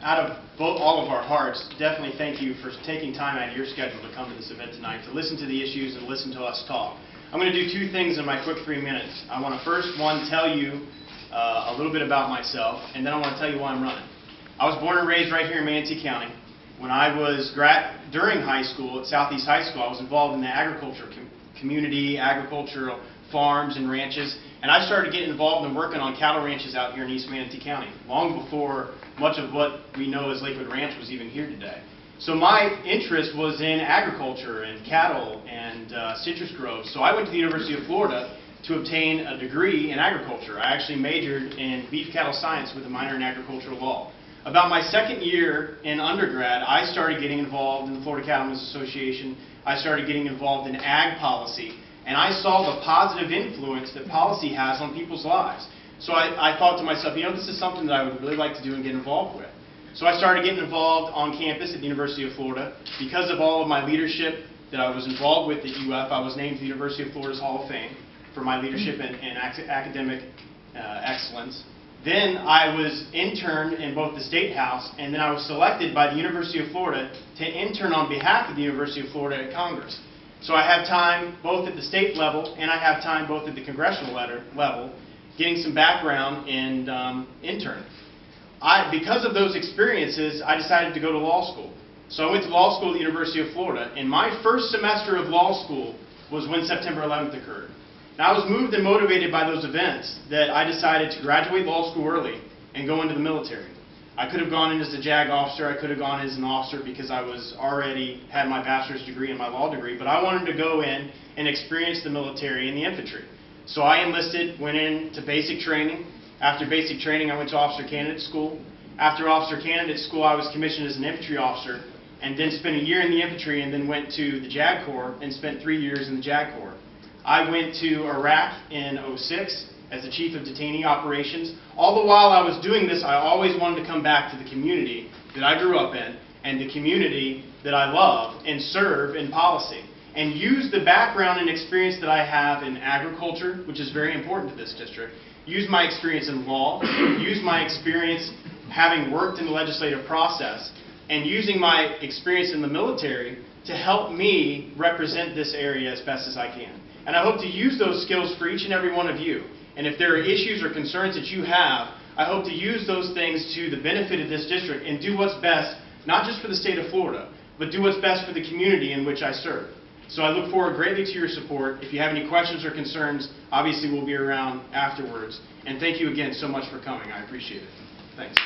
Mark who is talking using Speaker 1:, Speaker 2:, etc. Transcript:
Speaker 1: out of all of our hearts, definitely thank you for taking time out of your schedule to come to this event tonight, to listen to the issues and listen to us talk. I'm going to do two things in my quick 3 minutes. I want to first, tell you a little bit about myself, and then I want to tell you why I'm running. I was born and raised right here in Manatee County. When I was during high school at Southeast High School, I was involved in the agriculture community, agricultural farms and ranches, and I started getting involved in working on cattle ranches out here in East Manatee County, long before much of what we know as Lakewood Ranch was even here today. So my interest was in agriculture and cattle and citrus groves. So I went to the University of Florida to obtain a degree in agriculture. I actually majored in beef cattle science with a minor in agricultural law. About my second year in undergrad, I started getting involved in the Florida Cattlemen's Association. I started getting involved in ag policy, and I saw the positive influence that policy has on people's lives. So I thought to myself, you know, this is something that I would really like to do and get involved with. So I started getting involved on campus at the University of Florida. Because of all of my leadership that I was involved with at UF, I was named to the University of Florida's Hall of Fame for my leadership in academic excellence. Then I was interned in both the State House, and then I was selected by the University of Florida to intern on behalf of the University of Florida at Congress. So I have time both at the state level and I have time both at the congressional level getting some background in interning. Because of those experiences, I decided to go to law school. So I went to law school at the University of Florida, and my first semester of law school was when September 11th occurred. Now, I was moved and motivated by those events that I decided to graduate law school early and go into the military. I could have gone in as a JAG officer, I could have gone as an officer because I was already had my bachelor's degree and my law degree, but I wanted to go in and experience the military and the infantry. So I enlisted, went into basic training. After basic training, I went to officer candidate school. After officer candidate school, I was commissioned as an infantry officer, and then spent a year in the infantry, and then went to the JAG Corps and spent 3 years in the JAG Corps. I went to Iraq in '06 as the chief of detainee operations. All the while I was doing this, I always wanted to come back to the community that I grew up in and the community that I love and serve in policy, and use the background and experience that I have in agriculture, which is very important to this district, use my experience in law, use my experience having worked in the legislative process, and using my experience in the military to help me represent this area as best as I can. And I hope to use those skills for each and every one of you. And if there are issues or concerns that you have, I hope to use those things to the benefit of this district and do what's best, not just for the state of Florida, but do what's best for the community in which I serve. So I look forward greatly to your support. If you have any questions or concerns, obviously we'll be around afterwards. And thank you again so much for coming. I appreciate it. Thanks.